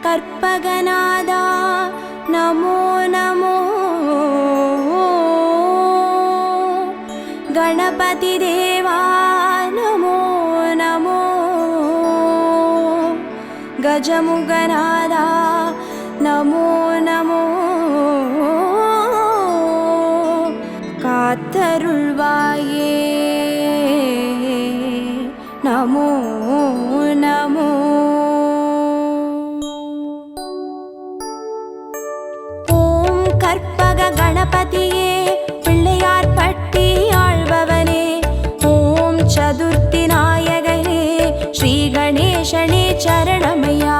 கற்பகநாதா நமோ நமோ. கணபதி தேவா நமோ நமோ. கஜமுகநாதா நமோ நமோ. காத்தருள்வாயே நமோ நமோ. ஓம் கற்பக கணபதியே பிள்ளையார் பட்டி ஆழ்பவனே. ஓம் சதுர்த்தி நாயகனே ஸ்ரீ கணேசனே சரணமையா.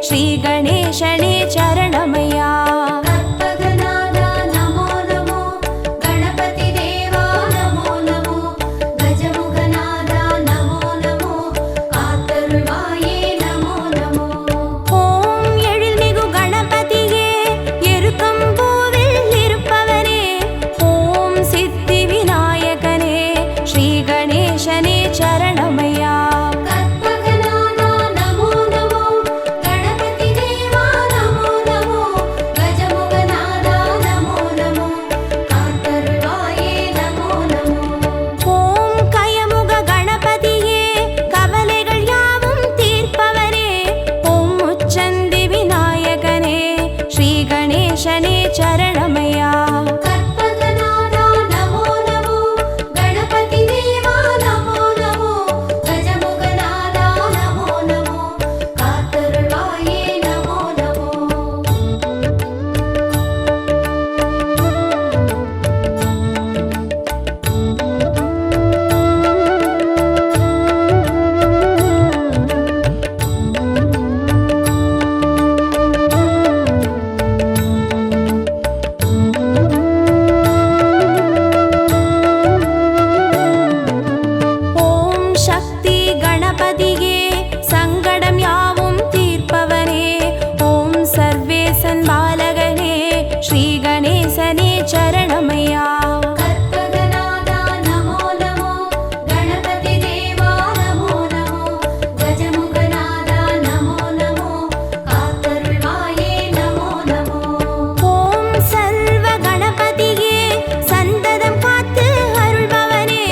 ஸ்ரீ கணேசனே சரணமையா. கற்பகநாதா நமோ நமோ. கணபதி தேவா நமோ நமோ. கஜமுகநாதா நமோ நமோ. காத்தருள்வாயே நமோ நமோ. ஓம் எழில்மிகு கணபதியே எருக்கம்பூவில் இருப்பவனே. ஓம் சித்தி விநாயகனே ஸ்ரீ கணேசனே சரணமையா. சரணமையா. கற்பகநாதா நமோ நமோ. கணபதி தேவா நமோ நமோ. கஜமுகநாதா நமோ நமோ. காத்தருள்வாயே நமோ நமோ. கணபதியே சங்கடம் யாவும் தீர்ப்பவனே. ஓம் சர்வேசன் பாலகனே ஸ்ரீ கணேசனே சரணமையா. கற்பகநாதா நமோ நமோ. கணபதி தேவா நமோ நமோ. கஜமுகநாதா நமோ நமோ. காத்தருள்வாயே நமோ நமோ. ஓம் சர்வ கணபதியே சந்ததம் காத்து அருள்பவனே.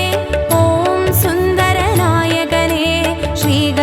ஓம் சுந்தர நாயகனே ஸ்ரீ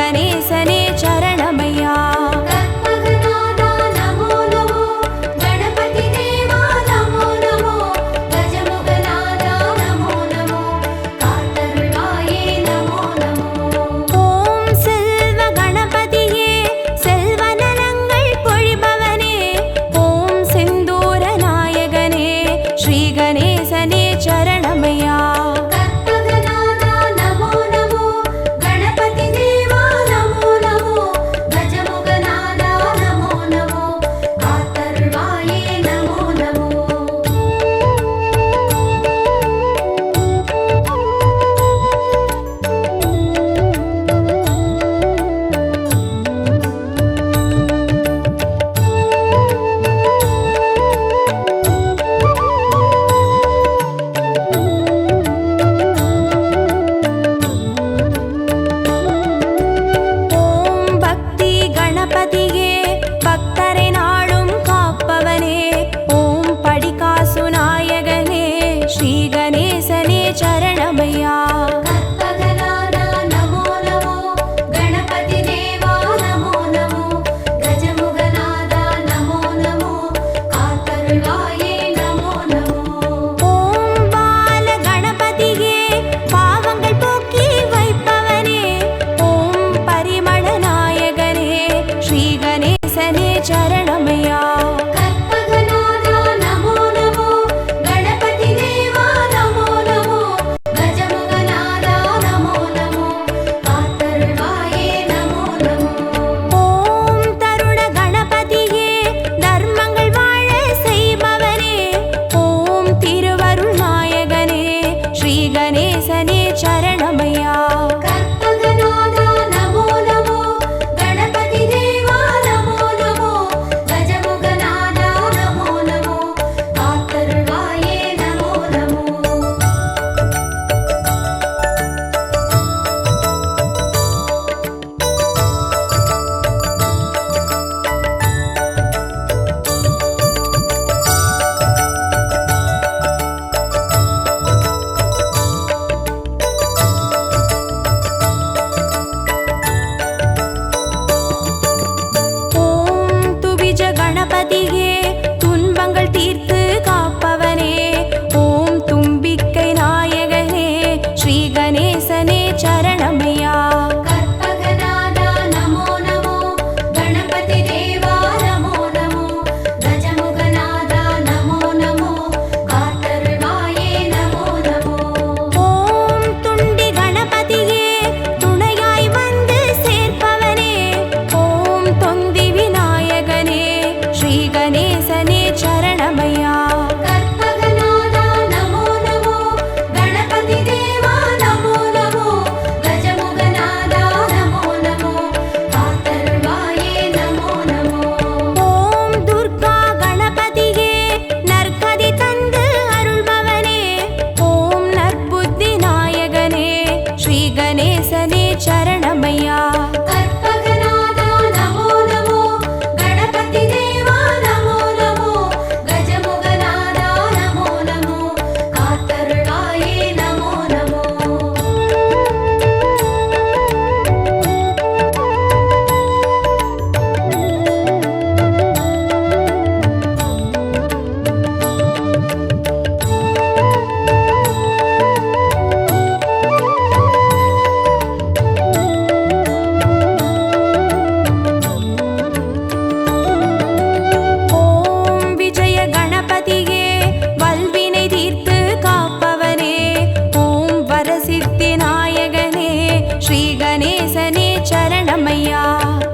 சரணமையா.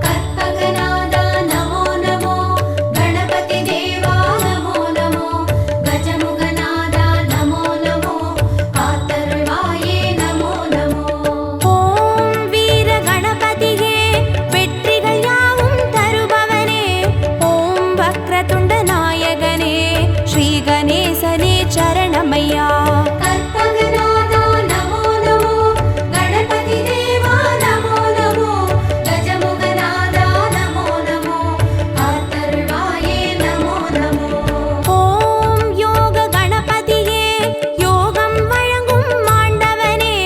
கற்பகநாதா நமோ நமோ, கணபதி தேவா நமோ நமோ, கஜமுகநாதா நமோ நமோ, காத்தருள்வாயே நமோ நமோ. ஓம் வீர கணபதியே வெற்றிகள் யாவும் தருபவனே, ஓம் வக்ரதுண்ட நாயகனே ஸ்ரீ கணேசனே சரணமையா. கற்பகநாதா நமோ நமோ, கணபதி தேவா நமோ நமோ, கஜமுகநாதா நமோ நமோ, காத்தருள்வாயே நமோ நமோ. ஓம் யோக கணபதியே யோகம் வழங்கும் ஆண்டவனே,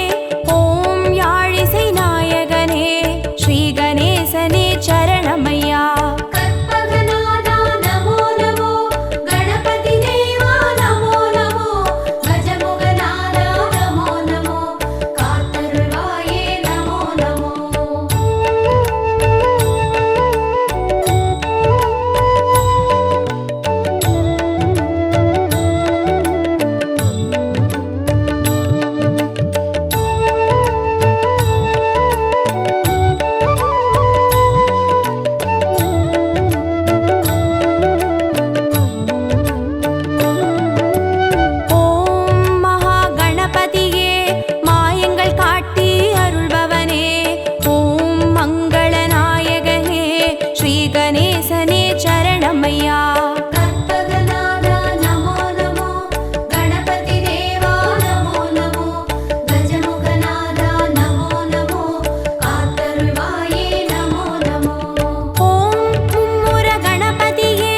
ஓம் யாழிசை நாயகனே ஸ்ரீ கணேசனே சரணமையா. கற்பகநாதா நமோ நமோ, கணபதி தேவா நமோ நமோ, கஜமுகநாதா நமோ நமோ, காத்தருள்வாயே நமோ நமோ. ஓம் மகா கணபதியே மாயங்கள் காட்டி அருள்பவனே, ஓம் மங்கள நாயகனே ஸ்ரீ கணேசனே சரணமையா. கற்பகநாதா நமோ நமோ, கணபதி தேவா நமோ நமோ, கஜமுகநாதா நமோ நமோ, காத்தருள்வாயே நமோ நமோ. ஓம் மும்முர கணபதியே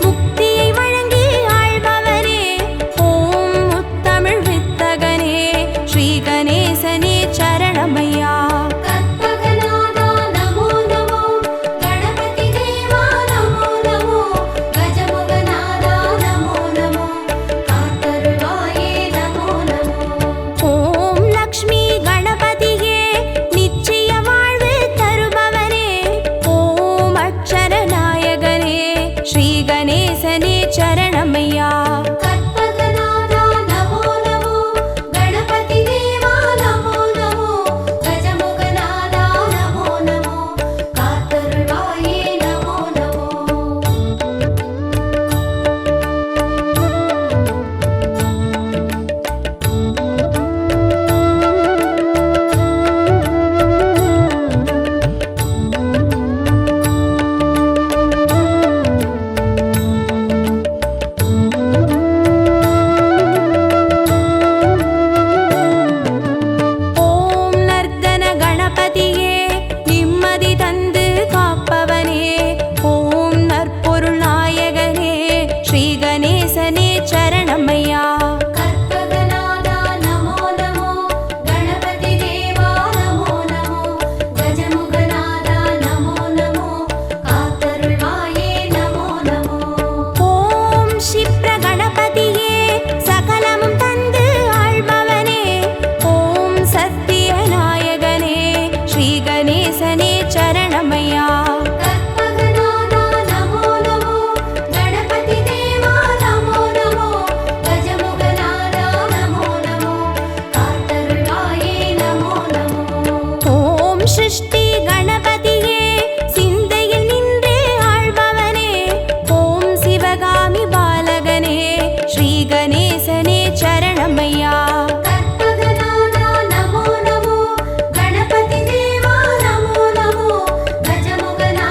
முக்தியை வழங்கி ஆள்பவனே, ஓம் முத்தமிழ் வித்தகனே ஸ்ரீ கணேசனே சரணமையா. கற்பகநாதா நமோ நமோ, கணபதி தேவா நமோ நமோ, கஜமுகநாதா நமோ நமோ, காத்தருள்வாயே நமோ நமோ. ஓம் லக்ஷ்மி கணபதியே நிச்சய வாழ்வு தருபவனே, ஓம் அக்ஷர நாயகனே ஸ்ரீ கணேசனே சரணமையா. கற்பகநாதா நமோ நமோ, கணபதி தேவா நமோ நமோ, கஜமுகநாதா நமோ நமோ, காத்தருள்வாயே நமோ நமோ. ஓம் நர்தன கணபதியே நிம்மதி தந்து காப்பவனே, ஓம் நற்பொருள் நாயகனே ஸ்ரீ கணேசனே சரணமையா. கற்பகநாதா நமோ நமோ, கணபதி தேவா நமோ நமோ, கஜமுகநாதா நமோ நமோ, காத்தருள்வாயே நமோ நமோ. ஓம் க்ஷிப்ர கணபதியே சகலமும் தந்து ஆள்பவனே, ஓம் சத்திய நாயகனே ஸ்ரீ கணேசனே சரணமையா. கற்பகநாதா நமோ நமோ, கணபதி தேவா நமோ நமோ, கஜமுகநாதா நமோ நமோ, காத்தருள்வாயே நமோ நமோ. ஓம் சிருஷ்டி கணபதியே சிந்தையில் நின்றே ஆள்பவனே, ஓம் சிவகாமி பாலகனே ஸ்ரீ கணேசனே சரணமையா. கற்பகநாதா நமோ நமோ, கணபதி தேவா நமோ நமோ, கஜமுகநாதா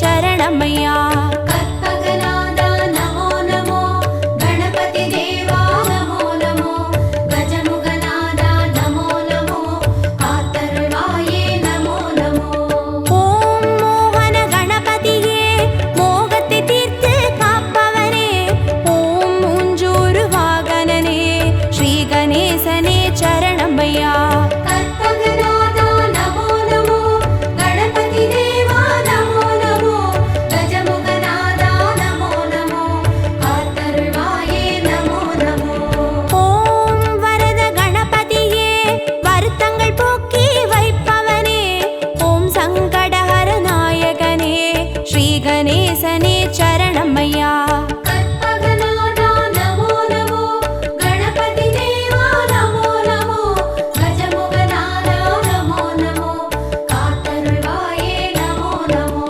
சரணமையா. கற்பகநாதா நமோ நமோ கணபதி தேவா நமோ நமோ கஜமுகநாதா நமோ நமோ காத்தருள்வாயே நமோ நமோ. ஓம் மோகன கணபதியே மோகத்தை தீர்த்து காப்பவனே, ஓம் மூஞ்சூறு வாகனனே ஸ்ரீ கணேசனே சரணமையா. கற்பகநாதா நமோ நமோ கணபதி தேவா நமோ நமோ கஜமுகநாதா நமோ நமோ காத்தருள்வாயே நமோ நமோ. ஓம் வரத கணபதியே வருத்தங்கள் போக்கி வைப்பவனே, ஓம் சங்கடஹர நாயகனே ஸ்ரீ கணேசனே சரணமையா. கற்பகநாதா நமோ நமோ கணபதி தேவா நமோ நமோ கஜமுகநாதா நமோ நமோ காத்தருள்வாயே நமோ நமோ.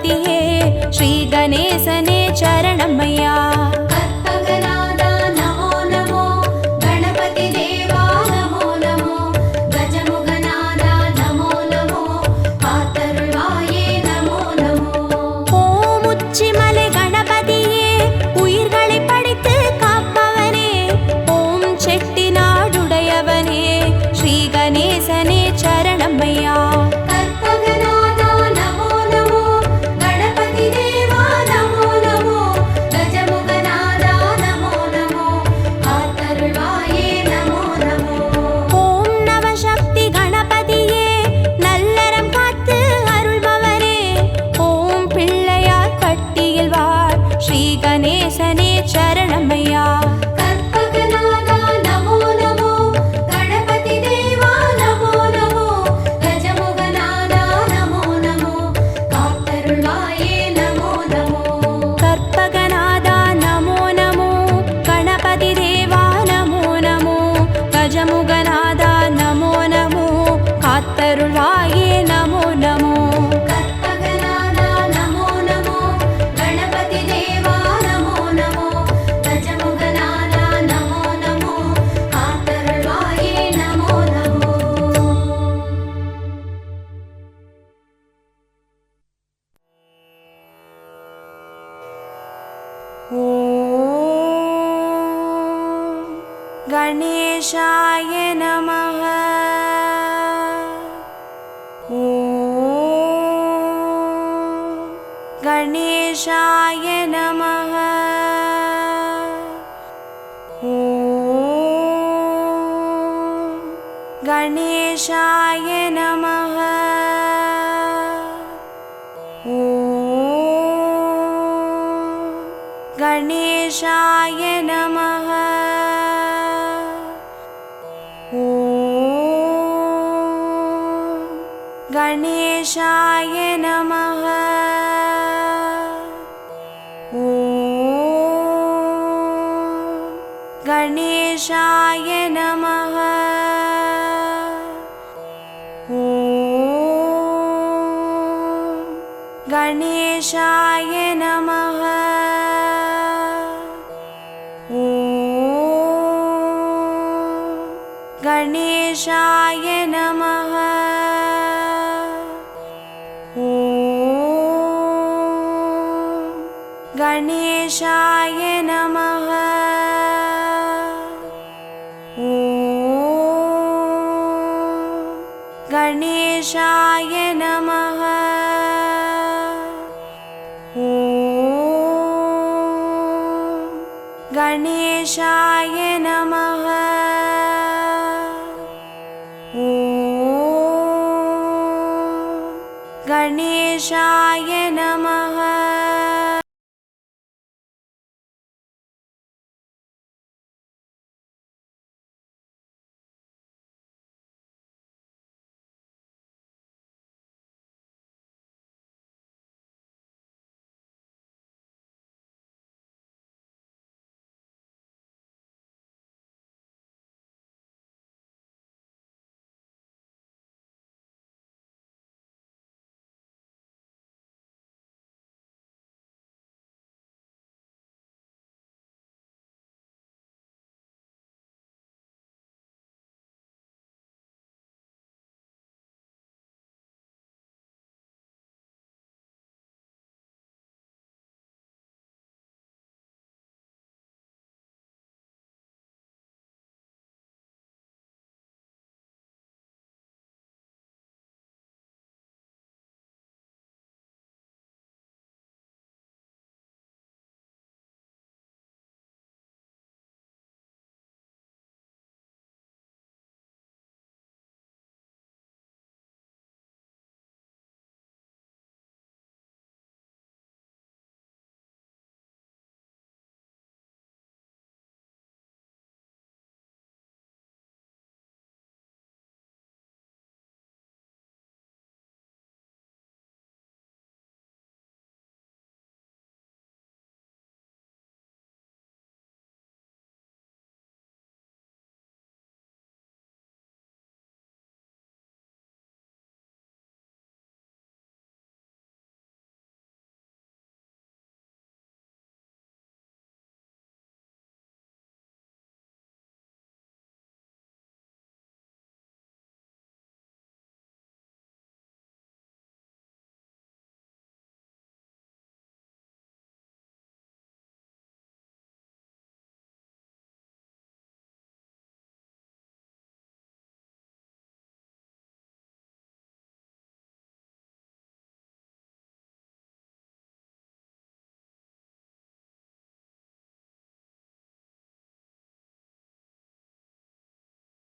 गणपतिये श्री गणेशने चरणमय्या கற்பகநாதா நமோ நமோ கணபதி தேவா நமோ நமோ கஜமுகநாதா நமோ நமோ காத்தருள்வாயே நமோ நமோ ஓம் உச்சிமலை கணபதியே உயிர்களை படைத்து காப்பவனே ஓம் செட்டிநாடுடையவனே ஸ்ரீ கணேசனே சரணமய்யா கற்பகநாதா நமோ நமோ கணபதி தேவா நமோ நமோ கஜமுகநாதா நமோ நமோ காத்தருள்வாயே நமோ நமோ ஓம் நவசக்தி கணபதியே நல்லறம் காத்து அருள்பவரே ஓம் பிள்ளையார் பட்டியில் வாழ் ஸ்ரீ கணேசனே சரணமய்யா கற்பகநாதா நமோ நமோ கணபதி தேவா நமோ நமோ கஜமுகநாதா நமோ நமோ காத்தருள்வாயே நமோ நமோ கற்பகநாதா நமோ நமோ கணபதி தேவா நமோ நமோ கஜமுகநாதா நமோ நமோ காத்தருள்வாயே நமோ நமோ கற்பகநாதா நமோ நமோ கணபதி தேவா நமோ நமோ கஜமுகநாதா நமோ நமோ காத்தருள்வாயே நமோ நமோ ஓம் கணேசாய நமः ஓம் கணேசாய நமः ஓம் கணேசாய நமः ஓம் गणेशाय नमः ॐ गणेशाय नमः ॐ गणेशाय नमः ॐ गणेशाय नमः गणेशाय नमः ॐ गणेशाय नमः ॐ गणेशाय नमः ॐ गणेशाय नमः